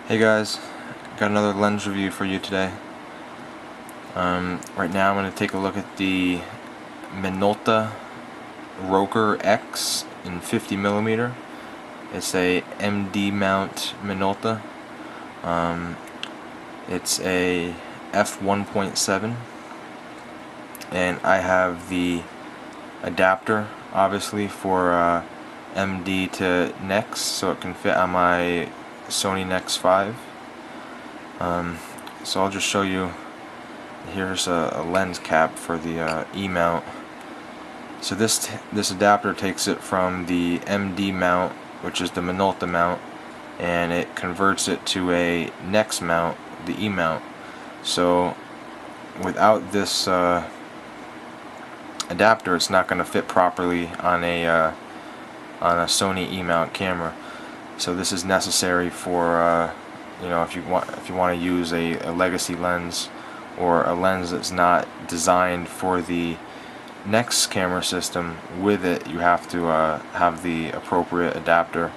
Hey guys, got another lens review for you today. Right now I'm going to take a look at the Minolta Rokkor-X in 50mm. It's a MD mount Minolta. It's a f1.7, and I have the adapter obviously for MD to NEX, so it can fit on my Sony NEX 5. So I'll just show you. Here's a lens cap for the E-mount. So this adapter takes it from the MD mount, which is the Minolta mount, and it converts it to a NEX mount, the E-mount. So without this adapter, it's not going to fit properly on a Sony E-mount camera. So this is necessary for if you want to use a legacy lens, or a lens that's not designed for the NEX camera system. With it, you have to have the appropriate adapter.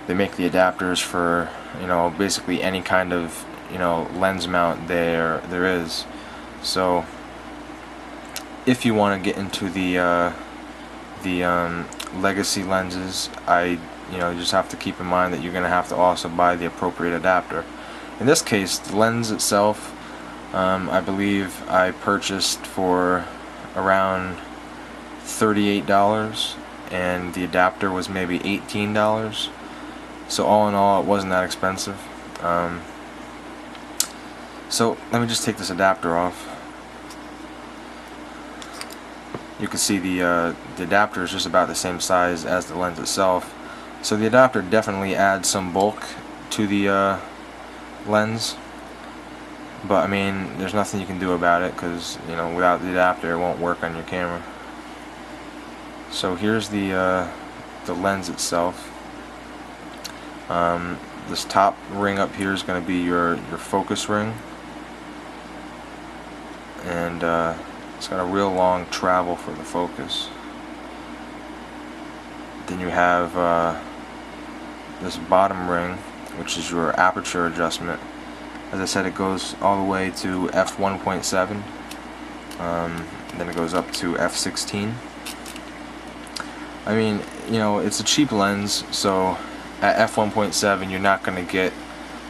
They make the adapters for basically any kind of lens mount there is. So if you want to get into the legacy lenses, you just have to keep in mind that you're going to have to also buy the appropriate adapter. In this case, the lens itself, I believe I purchased for around $38, and the adapter was maybe $18. So all in all, it wasn't that expensive. So let me just take this adapter off. You can see the adapter is just about the same size as the lens itself. So the adapter definitely adds some bulk to the lens, but I mean, there's nothing you can do about it, because without the adapter, it won't work on your camera. So here's the lens itself. This top ring up here is going to be your focus ring, and it's got a real long travel for the focus. Then you have this bottom ring, which is your aperture adjustment. As I said, it goes all the way to f1.7, then it goes up to f16. I mean, it's a cheap lens, so at f1.7 you're not going to get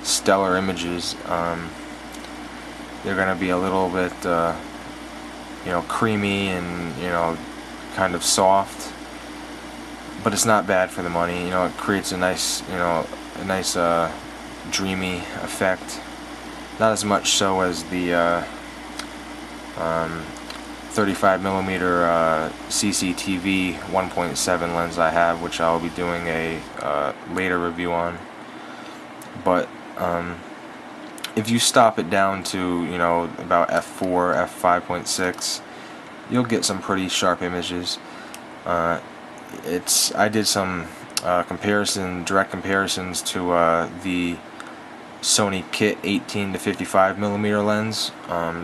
stellar images. They're going to be a little bit creamy and kind of soft, but it's not bad for the money. It creates a nice dreamy effect. Not as much so as the 35mm CCTV 1.7 lens I have, which I'll be doing a later review on. But if you stop it down to about f4, f5.6, you'll get some pretty sharp images. I did some direct comparisons to the Sony Kit 18 to 55mm lens,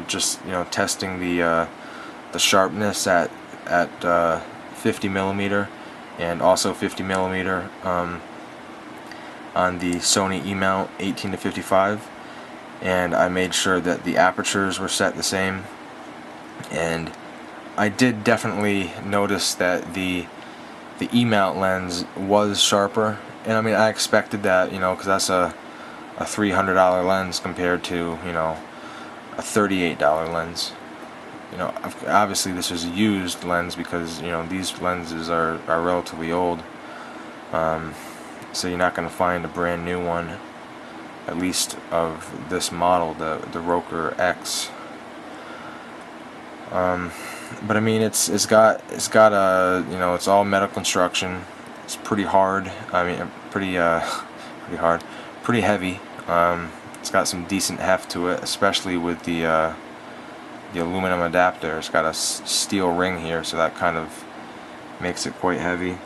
just testing the sharpness at 50mm and also 50mm on the Sony E-mount 18 to 55, and I made sure that the apertures were set the same, and I did definitely notice that the E-mount lens was sharper, and I mean, I expected that, because that's a $300 lens compared to a $38 lens. Obviously this is a used lens, because these lenses are relatively old, so you're not going to find a brand new one, at least of this model, the Rokkor-X. But I mean, it's got a it's all metal construction. It's pretty hard. I mean, pretty hard, pretty heavy. It's got some decent heft to it, especially with the aluminum adapter. It's got a steel ring here, so that kind of makes it quite heavy.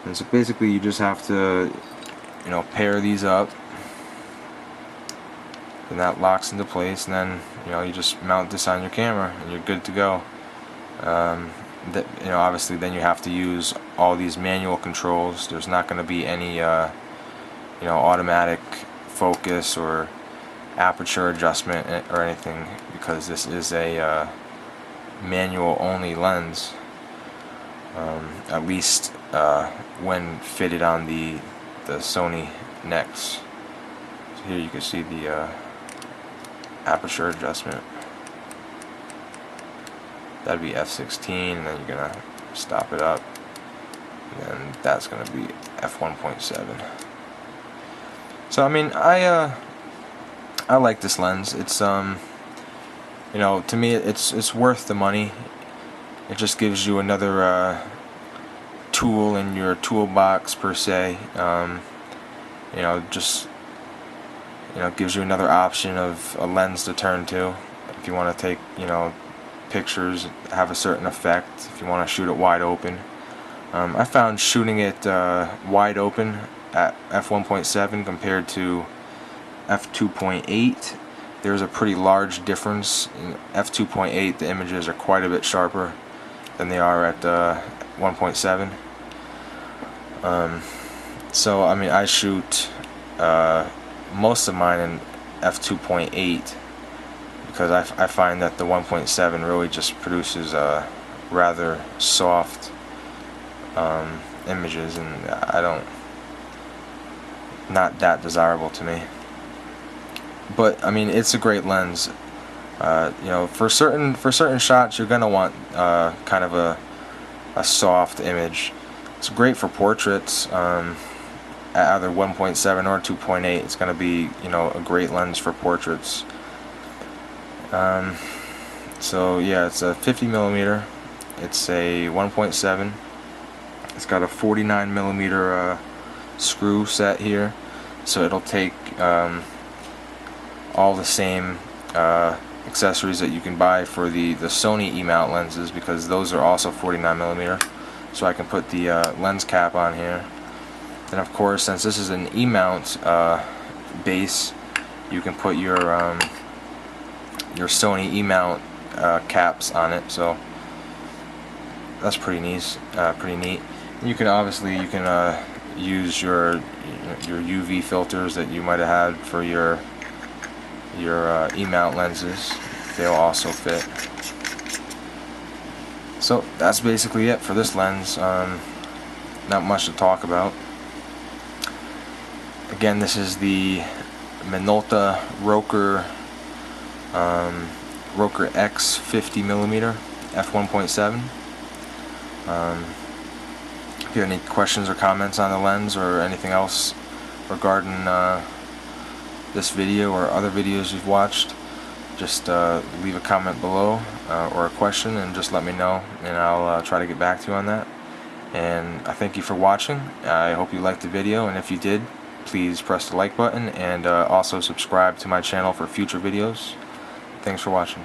And so basically, you just have to pair these up, and that locks into place, and then you just mount this on your camera and you're good to go. Obviously then you have to use all these manual controls. There's not going to be any automatic focus or aperture adjustment or anything, because this is a manual only lens, at least when fitted on the Sony NEX. So here you can see the aperture adjustment. That'd be f16, and then you're gonna stop it up, and then that's gonna be f1.7. So I mean, I like this lens. It's to me it's worth the money. It just gives you another tool in your toolbox per se. Gives you another option of a lens to turn to if you want to take pictures, have a certain effect, if you want to shoot it wide open. I found shooting it wide open at f1.7 compared to f2.8, there's a pretty large difference. In f2.8 the images are quite a bit sharper than they are at 1.7. So I mean, I shoot most of mine in f2.8 because I find that the 1.7 really just produces rather soft images, and not that desirable to me. But I mean, it's a great lens. For certain shots you're gonna want kind of a soft image. It's great for portraits. At either 1.7 or 2.8, it's gonna be a great lens for portraits. So yeah, it's a 50mm. It's a 1.7. It's got a 49mm screw set here, so it'll take all the same accessories that you can buy for the Sony E-mount lenses, because those are also 49mm. So I can put the lens cap on here. Then of course, since this is an E-mount base, you can put your Sony E-mount caps on it. So that's pretty neat. You can obviously use your UV filters that you might have had for your E-mount lenses. They'll also fit. So that's basically it for this lens. Not much to talk about. Again, this is the Minolta Rokkor-X 50mm f1.7. If you have any questions or comments on the lens or anything else regarding this video or other videos you've watched, just leave a comment below or a question and just let me know, and I'll try to get back to you on that. And I thank you for watching. I hope you liked the video, and if you did, please press the like button and also subscribe to my channel for future videos. Thanks for watching.